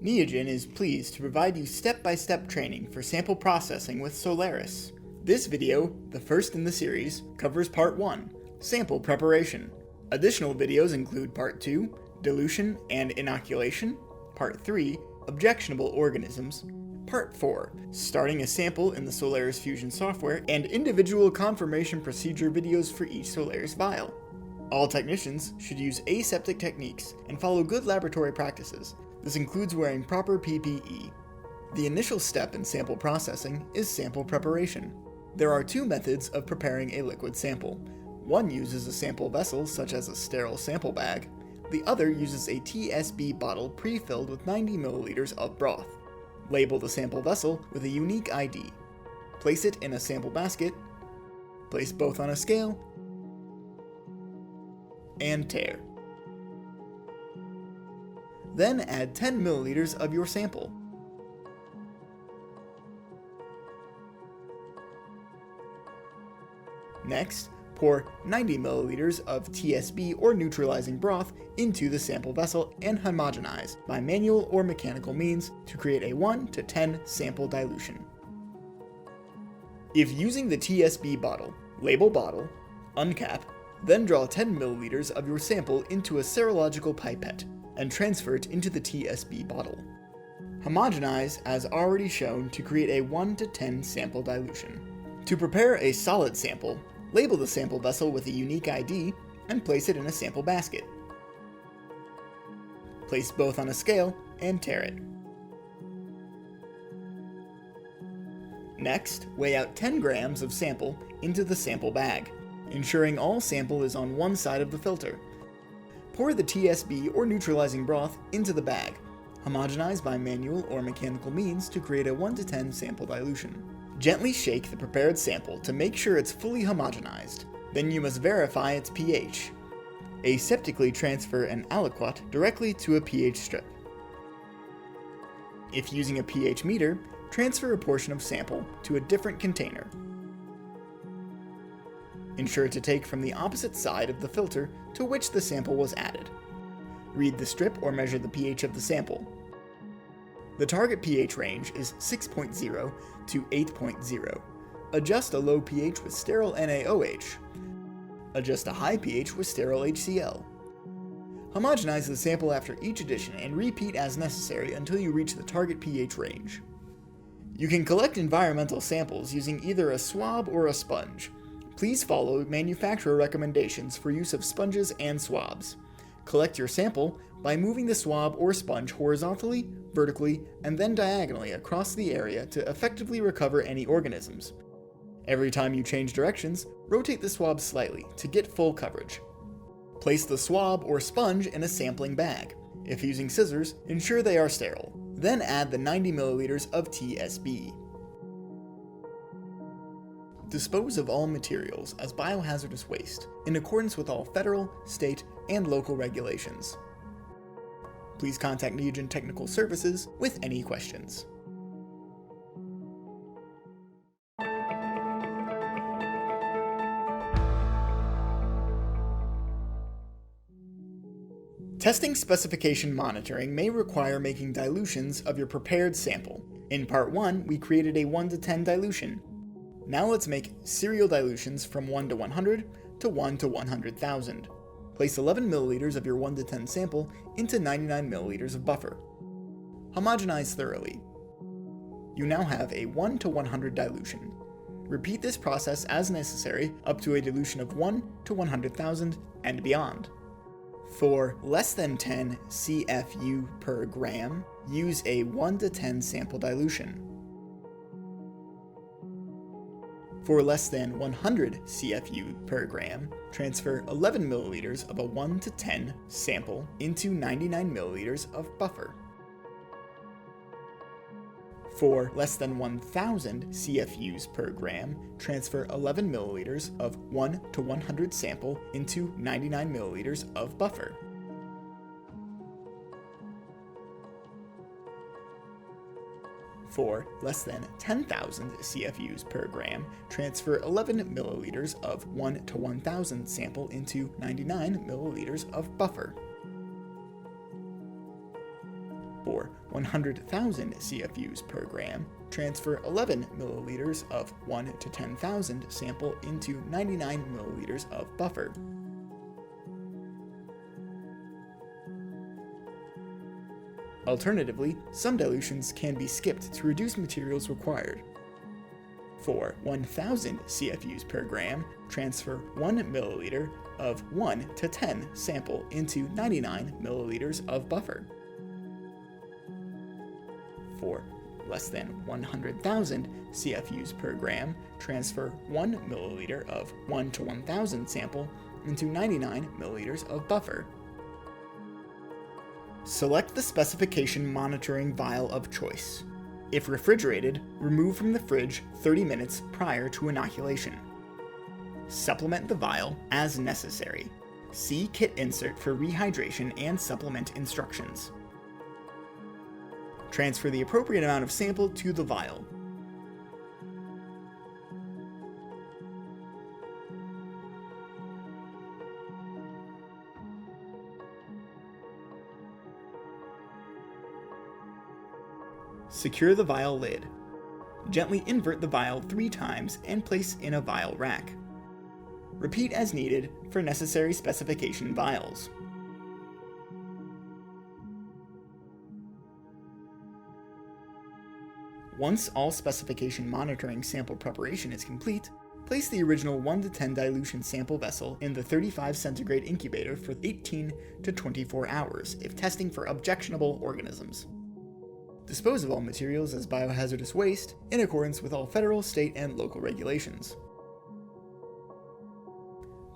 Neogen is pleased to provide you step-by-step training for sample processing with Soleris. This video, the first in the series, covers Part 1, Sample Preparation. Additional videos include Part 2, Dilution and Inoculation, Part 3, Objectionable Organisms, Part 4, Starting a Sample in the Soleris Fusion software, and individual confirmation procedure videos for each Soleris vial. All technicians should use aseptic techniques and follow good laboratory practices. This includes wearing proper PPE. The initial step in sample processing is sample preparation. There are two methods of preparing a liquid sample. One uses a sample vessel, such as a sterile sample bag. The other uses a TSB bottle pre-filled with 90 milliliters of broth. Label the sample vessel with a unique ID. Place it in a sample basket. Place both on a scale. And tare. Then add 10 milliliters of your sample. Next, pour 90 milliliters of TSB or neutralizing broth into the sample vessel and homogenize by manual or mechanical means to create a 1 to 10 sample dilution. If using the TSB bottle, label bottle, uncap, then draw 10 milliliters of your sample into a serological pipette and transfer it into the TSB bottle. Homogenize as already shown to create a 1 to 10 sample dilution. To prepare a solid sample, label the sample vessel with a unique ID and place it in a sample basket. Place both on a scale and tare it. Next, weigh out 10 grams of sample into the sample bag, ensuring all sample is on one side of the filter. Pour the TSB or neutralizing broth into the bag. Homogenize by manual or mechanical means to create a 1 to 10 sample dilution. Gently shake the prepared sample to make sure it's fully homogenized. Then you must verify its pH. Aseptically transfer an aliquot directly to a pH strip. If using a pH meter, transfer a portion of sample to a different container. Ensure to take from the opposite side of the filter to which the sample was added. Read the strip or measure the pH of the sample. The target pH range is 6.0 to 8.0. Adjust a low pH with sterile NaOH. Adjust a high pH with sterile HCl. Homogenize the sample after each addition and repeat as necessary until you reach the target pH range. You can collect environmental samples using either a swab or a sponge. Please follow manufacturer recommendations for use of sponges and swabs. Collect your sample by moving the swab or sponge horizontally, vertically, and then diagonally across the area to effectively recover any organisms. Every time you change directions, rotate the swab slightly to get full coverage. Place the swab or sponge in a sampling bag. If using scissors, ensure they are sterile. Then add the 90 milliliters of TSB. Dispose of all materials as biohazardous waste in accordance with all federal, state, and local regulations. Please contact Neogen Technical Services with any questions. Testing specification monitoring may require making dilutions of your prepared sample. In Part 1, we created a 1 to 10 dilution. Now let's make serial dilutions from 1 to 100 to 1 to 100,000. Place 11 milliliters of your 1 to 10 sample into 99 milliliters of buffer. Homogenize thoroughly. You now have a 1 to 100 dilution. Repeat this process as necessary up to a dilution of 1 to 100,000 and beyond. For less than 10 CFU per gram, use a 1 to 10 sample dilution. For less than 100 CFU per gram, transfer 11 milliliters of a 1 to 10 sample into 99 milliliters of buffer. For less than 1,000 CFUs per gram, transfer 11 milliliters of 1 to 100 sample into 99 milliliters of buffer. For less than 10,000 CFUs per gram, transfer 11 milliliters of 1 to 1,000 sample into 99 milliliters of buffer. For 100,000 CFUs per gram, transfer 11 milliliters of 1 to 10,000 sample into 99 milliliters of buffer. Alternatively, some dilutions can be skipped to reduce materials required. For 1,000 CFUs per gram, transfer 1 milliliter of 1 to 10 sample into 99 milliliters of buffer. For less than 100,000 CFUs per gram, transfer 1 milliliter of 1 to 1,000 sample into 99 milliliters of buffer. Select the specification monitoring vial of choice. If refrigerated, remove from the fridge 30 minutes prior to inoculation. Supplement the vial as necessary. See kit insert for rehydration and supplement instructions. Transfer the appropriate amount of sample to the vial. Secure the vial lid. Gently invert the vial 3 times and place in a vial rack. Repeat as needed for necessary specification vials. Once all specification monitoring sample preparation is complete, place the original 1 to 10 dilution sample vessel in the 35 centigrade incubator for 18 to 24 hours if testing for objectionable organisms. Dispose of all materials as biohazardous waste in accordance with all federal, state, and local regulations.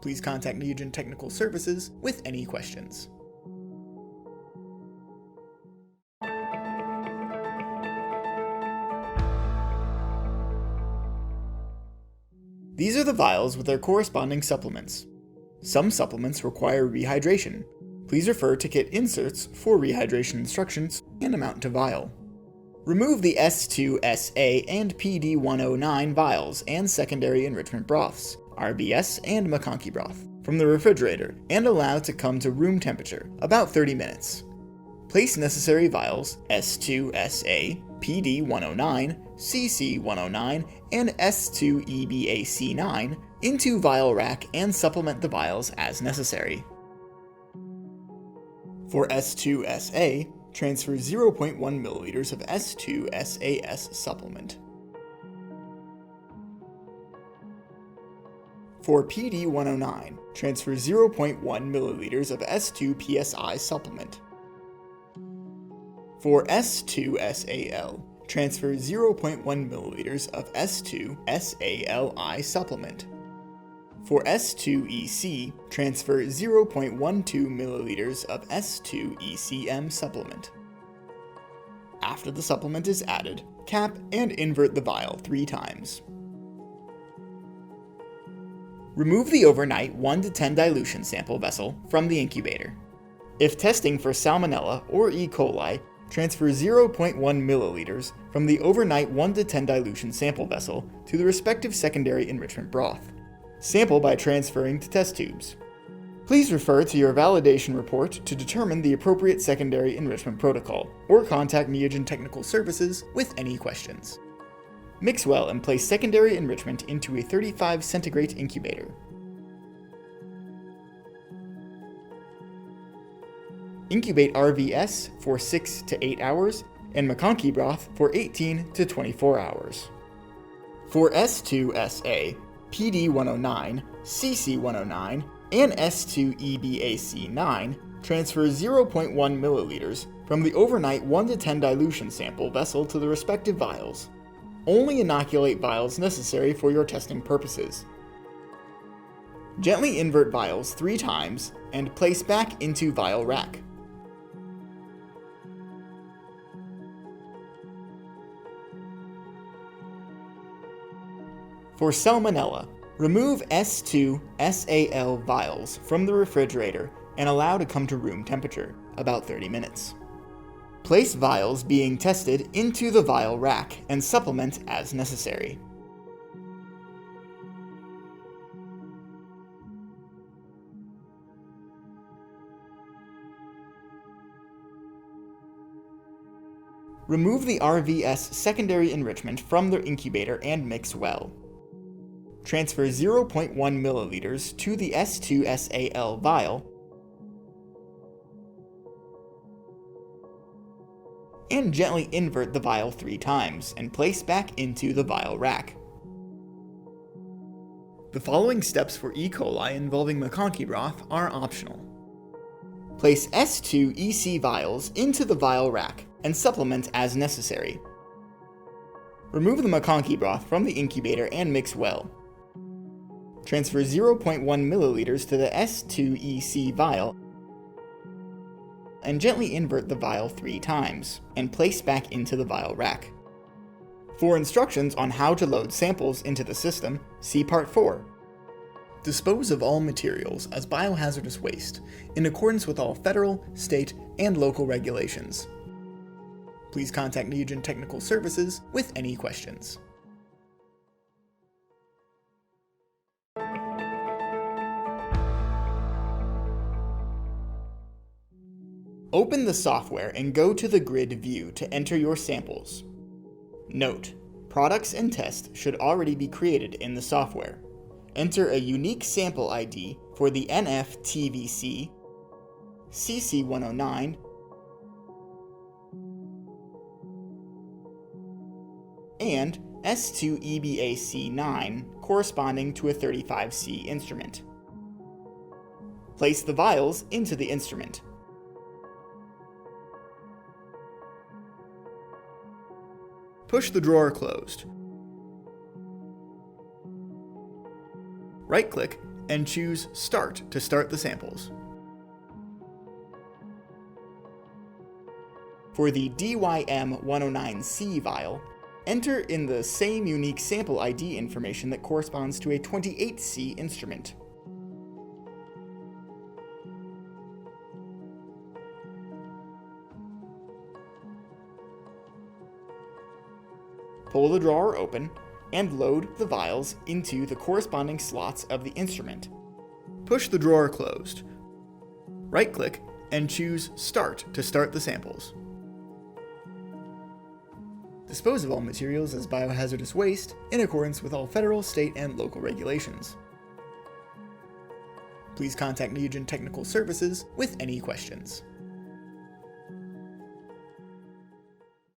Please contact Neogen Technical Services with any questions. These are the vials with their corresponding supplements. Some supplements require rehydration. Please refer to kit inserts for rehydration instructions and amount to vial. Remove the S2SA and PD109 vials and secondary enrichment broths, RBS and McConkey broth, from the refrigerator and allow to come to room temperature, about 30 minutes. Place necessary vials S2SA, PD109, CC109, and S2EBAC9 into vial rack and supplement the vials as necessary. For S2SA, transfer 0.1 milliliters of S2SAS supplement. For PD109, transfer 0.1 milliliters of S2PSI supplement. For S2SAL, transfer 0.1 milliliters of S2SALI supplement. For S2EC, transfer 0.12 milliliters of S2ECM supplement. After the supplement is added, cap and invert the vial 3 times. Remove the overnight 1 to 10 dilution sample vessel from the incubator. If testing for Salmonella or E. coli, transfer 0.1 milliliters from the overnight 1 to 10 dilution sample vessel to the respective secondary enrichment broth. Sample by transferring to test tubes. Please refer to your validation report to determine the appropriate secondary enrichment protocol, or contact Neogen Technical Services with any questions. Mix well and place secondary enrichment into a 35 centigrade incubator. Incubate RVS for 6 to 8 hours and McConkey broth for 18 to 24 hours. For S2SA, PD109, CC109, and S2EBAC9, transfer 0.1 milliliters from the overnight 1 to 10 dilution sample vessel to the respective vials. Only inoculate vials necessary for your testing purposes. Gently invert vials 3 times and place back into vial rack. For Salmonella, remove S2SAL vials from the refrigerator and allow to come to room temperature, about 30 minutes. Place vials being tested into the vial rack and supplement as necessary. Remove the RVS secondary enrichment from the incubator and mix well. Transfer 0.1 milliliters to the S2SAL vial and gently invert the vial 3 times and place back into the vial rack. The following steps for E. coli involving McConkey broth are optional. Place S2 EC vials into the vial rack and supplement as necessary. Remove the McConkey broth from the incubator and mix well. Transfer 0.1 milliliters to the S2 EC vial and gently invert the vial 3 times, and place back into the vial rack. For instructions on how to load samples into the system, see Part 4. Dispose of all materials as biohazardous waste, in accordance with all federal, state, and local regulations. Please contact Neogen Technical Services with any questions. Open the software and go to the grid view to enter your samples. Note: products and tests should already be created in the software. Enter a unique sample ID for the NF-TVC, CC109, and S2EBAC9 corresponding to a 35C instrument. Place the vials into the instrument. Push the drawer closed. Right-click and choose Start to start the samples. For the DYM109C vial, enter in the same unique sample ID information that corresponds to a 28C instrument. Pull the drawer open and load the vials into the corresponding slots of the instrument. Push the drawer closed. Right-click and choose Start to start the samples. Dispose of all materials as biohazardous waste in accordance with all federal, state, and local regulations. Please contact Neogen Technical Services with any questions.